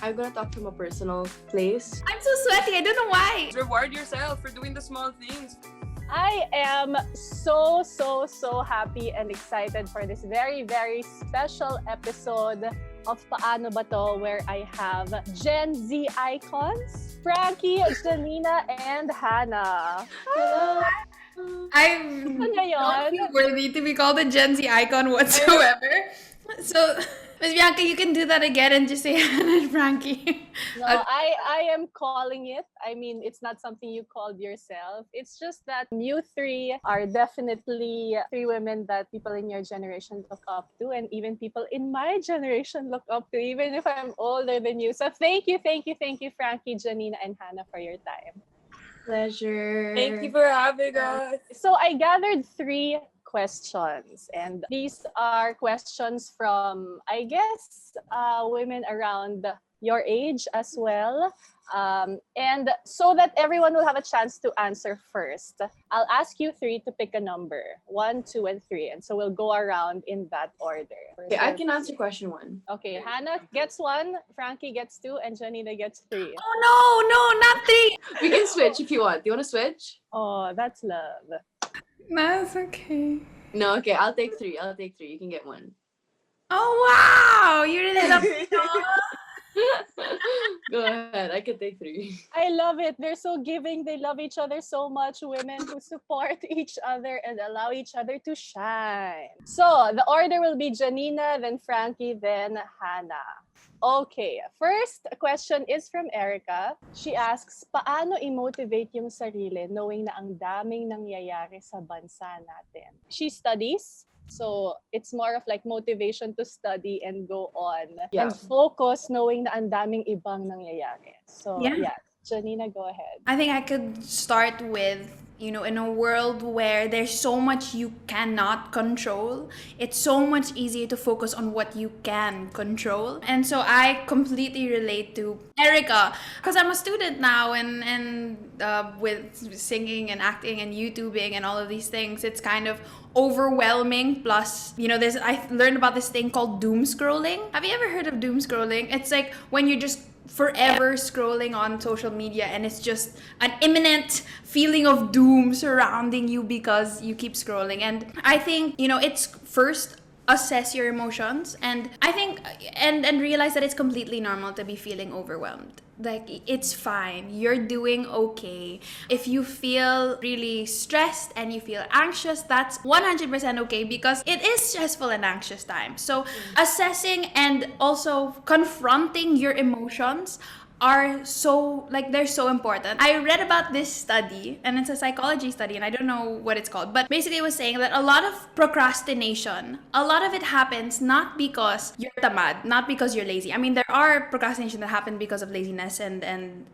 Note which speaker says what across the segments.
Speaker 1: I'm gonna talk from a personal place.
Speaker 2: I'm so sweaty. I don't know why.
Speaker 3: Reward yourself for doing the small things.
Speaker 4: I am so happy and excited for this very, very special episode of Paano Ba To, where I have Gen Z icons, Frankie, Janina, and Hannah. Hello.
Speaker 2: I'm
Speaker 4: Ano
Speaker 2: not
Speaker 4: yun?
Speaker 2: worthy to be called a Gen Z icon whatsoever. So, Ms. Bianca, you can do that again and just say Hannah and Frankie.
Speaker 4: No, I am calling it. I mean, it's not something you called yourself. It's just that you three are definitely three women that people in your generation look up to, and even people in my generation look up to, even if I'm older than you. So thank you, Frankie, Janina, and Hannah for your time.
Speaker 1: Pleasure.
Speaker 3: Thank you for having us.
Speaker 4: So I gathered three questions, and these are questions from, I guess, women around your age as well. And so that everyone will have a chance to answer first, I'll ask you three to pick a number, 1, 2, and 3. And so we'll go around in that order.
Speaker 1: Okay, I can answer question 1.
Speaker 4: Okay, Hannah gets 1, Frankie gets 2, and Janina gets 3.
Speaker 2: Oh, no, not 3.
Speaker 1: We can switch if you want. Do you want to switch?
Speaker 4: Oh, that's love.
Speaker 2: That's okay.
Speaker 1: No, okay, I'll take 3. You can get 1.
Speaker 2: Oh, wow. You really love me.
Speaker 1: Go ahead, I can take 3.
Speaker 4: I love it. They're so giving. They love each other so much. Women who support each other and allow each other to shine. So the order will be Janina, then Frankie, then Hannah. Okay, first question is from Erica. She asks, paano i-motivate yung sarili knowing na ang daming nangyayari sa bansa natin? She studies. So it's more of like motivation to study and go on and focus knowing na ang daming ibang nangyayari. So yeah, Janina, go ahead.
Speaker 2: I think I could start with, in a world where there's so much you cannot control, it's so much easier to focus on what you can control. And so I completely relate to Erica because I'm a student now, and with singing and acting and YouTubing and all of these things, it's kind of overwhelming. Plus, I learned about this thing called doom scrolling. Have you ever heard of doom scrolling? It's like when you just forever scrolling on social media and it's just an imminent feeling of doom surrounding you because you keep scrolling. And I think, it's first assess your emotions, and I think and realize that it's completely normal to be feeling overwhelmed. Like, it's fine. You're doing okay. If you feel really stressed and you feel anxious, that's 100% okay because it is stressful and anxious time. So assessing and also confronting your emotions are they're so important. I read about this study, and it's a psychology study, and I don't know what it's called, but basically it was saying that a lot of procrastination, a lot of it happens not because you're tamad, not because you're lazy. I mean, there are procrastination that happen because of laziness and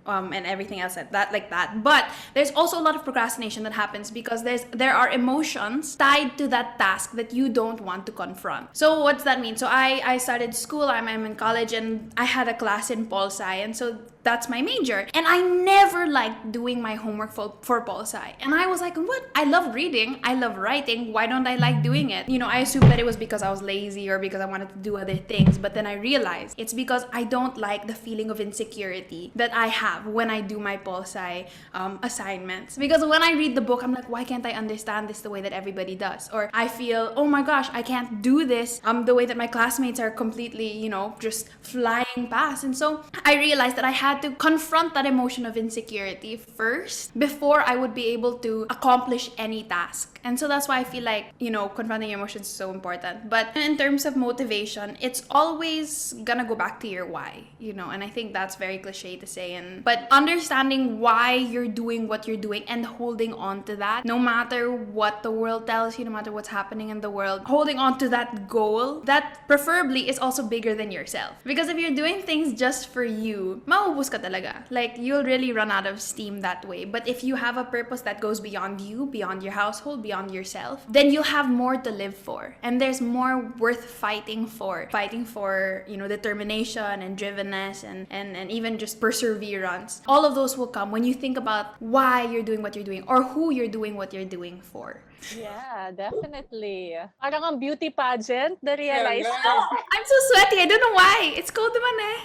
Speaker 2: everything else like that, but there's also a lot of procrastination that happens because there are emotions tied to that task that you don't want to confront. So what's that mean? So I started school, I'm in college, and I had a class in Pol Sci, and so that's my major. And I never liked doing my homework for Pol Sci. And I was like, what? I love reading. I love writing. Why don't I like doing it? I assumed that it was because I was lazy or because I wanted to do other things. But then I realized it's because I don't like the feeling of insecurity that I have when I do my Pol Sci assignments. Because when I read the book, I'm like, why can't I understand this the way that everybody does? Or I feel, oh my gosh, I can't do this the way that my classmates are completely, just flying past. And so I realized that I had to confront that emotion of insecurity first before I would be able to accomplish any task. And so that's why I feel like, confronting your emotions is so important. But in terms of motivation, it's always gonna go back to your why, and I think that's very cliche to say. But understanding why you're doing what you're doing and holding on to that, no matter what the world tells you, no matter what's happening in the world, holding on to that goal that preferably is also bigger than yourself. Because if you're doing things just for you, maubos ka talaga. Like, you'll really run out of steam that way. But if you have a purpose that goes beyond you, beyond your household, beyond yourself, then you'll have more to live for. And there's more worth fighting for. Fighting for, determination and drivenness and even just perseverance. All of those will come when you think about why you're doing what you're doing or who you're doing what you're doing for.
Speaker 4: Yeah, definitely. Parang ang beauty pageant, the realize.
Speaker 2: I'm so sweaty. I don't know why. It's cold naman eh.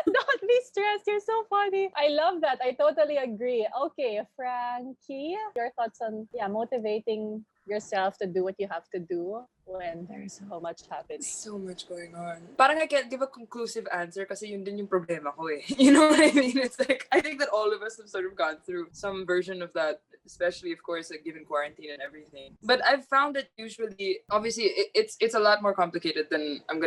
Speaker 4: No, you're so funny. I love that. I totally agree. Okay, Frankie, your thoughts on motivating yourself to do what you have to do when there's so much happening.
Speaker 3: So much going on. Parang I can't give a conclusive answer kasi yun din yung problema ko eh. You know what I mean? It's like, I think that all of us have sort of gone through some version of that, especially of course like given quarantine and everything. But I've found that usually, obviously it's a lot more complicated than I'm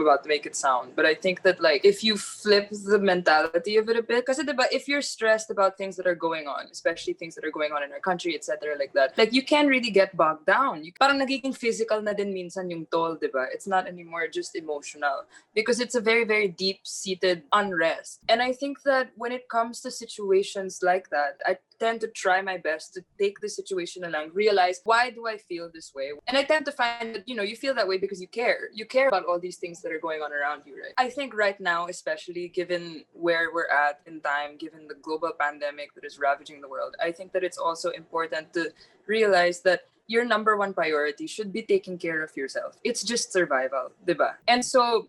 Speaker 3: about to make it sound. But I think that like if you flip the mentality of it a bit, kasi diba, if you're stressed about things that are going on, especially things that are going on in our country, etc. like that, like you can't really get bogged down. Parang nagiging physical na din minsan yung toll, diba? It's not anymore just emotional because it's a very, very deep-seated unrest. And I think that when it comes to situations like that, I tend to try my best to take the situation along, realize why do I feel this way? And I tend to find that, you feel that way because you care. You care about all these things that are going on around you, right? I think right now, especially given where we're at in time, given the global pandemic that is ravaging the world, I think that it's also important to realize that your number one priority should be taking care of yourself. It's just survival, diba? And so,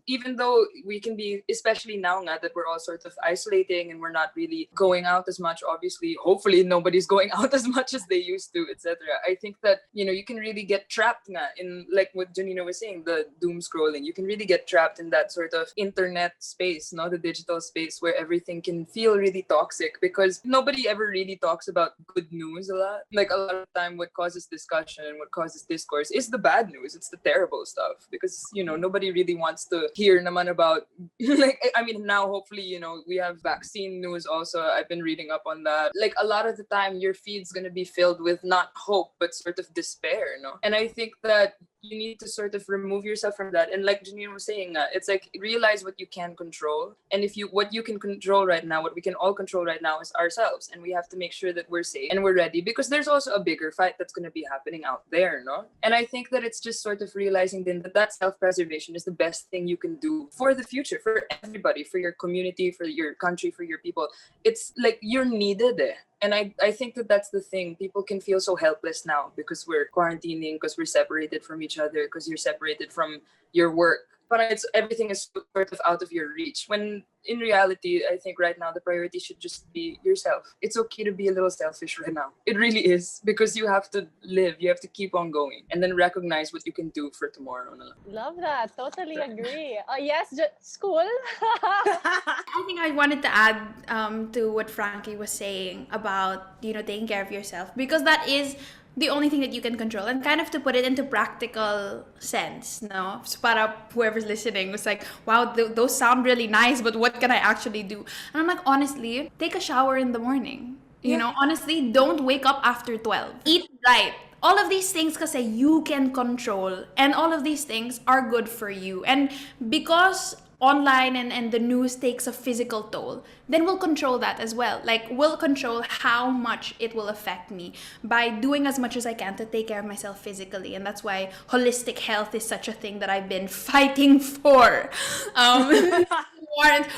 Speaker 3: even though we can be, especially now nga that we're all sort of isolating and we're not really going out as much, obviously, hopefully nobody's going out as much as they used to, etc. I think that, you can really get trapped nga in, like what Janina was saying, the doom scrolling. You can really get trapped in that sort of internet space, the digital space where everything can feel really toxic because nobody ever really talks about good news a lot. Like a lot of the time what causes discussion, what causes discourse is the bad news. It's the terrible stuff because, nobody really wants to hear naman about, like, I mean, now hopefully, we have vaccine news also. I've been reading up on that. Like a lot of the time your feed's going to be filled with not hope, but sort of despair, And I think that you need to sort of remove yourself from that. And like Janina was saying, it's like realize what you can control. And what you can control right now, what we can all control right now is ourselves. And we have to make sure that we're safe and we're ready because there's also a bigger fight that's going to be happening out there, And I think that it's just sort of realizing then that self-preservation is the best thing you can do for the future, for everybody, for your community, for your country, for your people. It's like you're needed. And I think that that's the thing. People can feel so helpless now because we're quarantining, because we're separated from each other, because you're separated from your work. But everything is sort of out of your reach. When in reality, I think right now the priority should just be yourself. It's okay to be a little selfish right now. It really is because you have to live. You have to keep on going and then recognize what you can do for tomorrow.
Speaker 4: Love that. Totally agree. Yes, school.
Speaker 2: I think I wanted to add to what Frankie was saying about, taking care of yourself because that is the only thing that you can control and kind of to put it into practical sense, no? So para whoever's listening was like, wow, those sound really nice, but what can I actually do? And I'm like, honestly, take a shower in the morning. Honestly, don't wake up after 12. Eat right. All of these things kasi you can control and all of these things are good for you. And because online and the news takes a physical toll, then we'll control that as well. Like, we'll control how much it will affect me by doing as much as I can to take care of myself physically. And that's why holistic health is such a thing that I've been fighting for.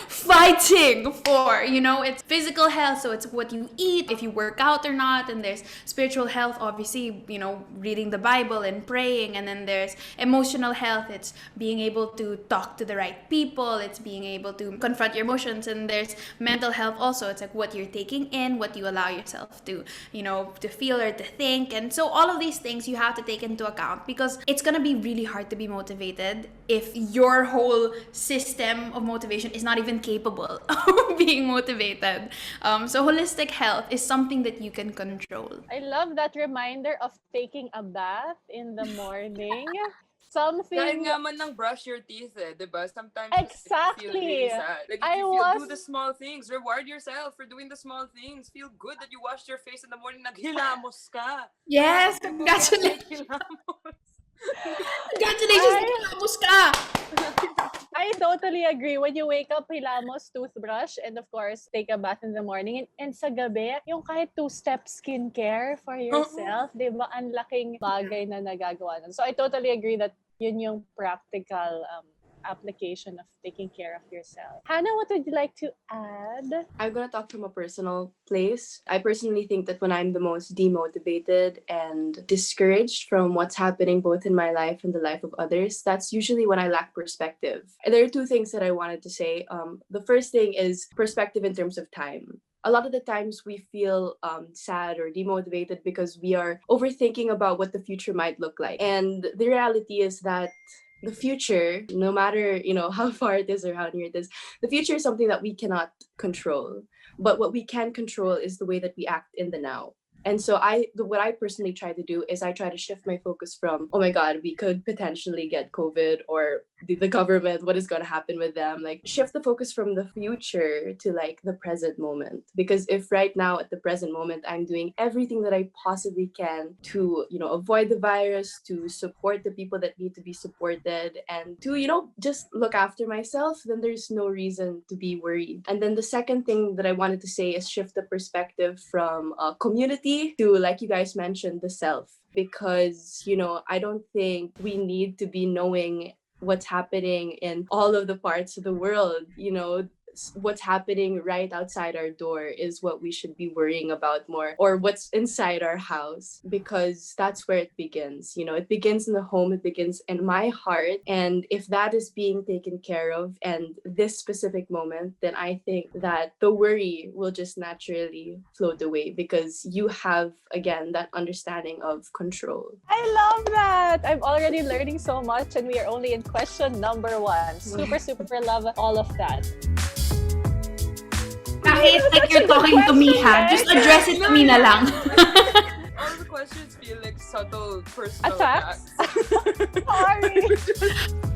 Speaker 2: Fighting for, it's physical health, so it's what you eat, if you work out or not, and there's spiritual health, obviously, reading the Bible and praying, and then there's emotional health, it's being able to talk to the right people, it's being able to confront your emotions, and there's mental health also, it's like what you're taking in, what you allow yourself to, to feel or to think, and so all of these things you have to take into account because it's gonna be really hard to be motivated if your whole system of motivation is not even capable of being motivated. So holistic health is something that you can control.
Speaker 4: I love that reminder of taking a bath in the morning.
Speaker 3: Kahit nga man lang brush your teeth, diba? Sometimes
Speaker 4: Exactly.
Speaker 3: you feel really sad. Like if do the small things, reward yourself for doing the small things. Feel good that you washed your face in the morning, naghilamos ka.
Speaker 2: Yes, congratulations. Congratulations, naghilamos ka.
Speaker 4: I totally agree. When you wake up, hilamos, toothbrush, and of course, take a bath in the morning. And sa gabi, yung kahit 2-step skincare for yourself, di ba? Ang laking bagay na nagagawa nun. So I totally agree that yun yung practical application of taking care of yourself. Hannah, what would you like to add?
Speaker 1: I'm gonna talk from a personal place. I personally think that when I'm the most demotivated and discouraged from what's happening both in my life and the life of others, that's usually when I lack perspective. And there are two things that I wanted to say. The first thing is perspective in terms of time. A lot of the times we feel sad or demotivated because we are overthinking about what the future might look like. And the reality is that the future, no matter how far it is or how near it is, the future is something that we cannot control. But what we can control is the way that we act in the now. And so what I personally try to do is I try to shift my focus from, oh my God, we could potentially get COVID, or the government, what is going to happen with them? Like, shift the focus from the future to like the present moment. Because if right now at the present moment, I'm doing everything that I possibly can to, avoid the virus, to support the people that need to be supported, and to, just look after myself, then there's no reason to be worried. And then the second thing that I wanted to say is shift the perspective from community to, like you guys mentioned, the self. Because, I don't think we need to be knowing what's happening in all of the parts of the world. What's happening right outside our door is what we should be worrying about more, or what's inside our house, because that's where it begins. It begins in the home, it begins in my heart. And if that is being taken care of and this specific moment, then I think that the worry will just naturally float away, because you have, again, that understanding of control.
Speaker 4: I love that. I'm already learning so much, and we are only in question number 1. Super love all of that.
Speaker 2: Kahit like you're talking to me, ha? Just address it to me na lang.
Speaker 3: All the questions feel like subtle personal
Speaker 4: Attacks?
Speaker 3: attacks.
Speaker 4: Sorry.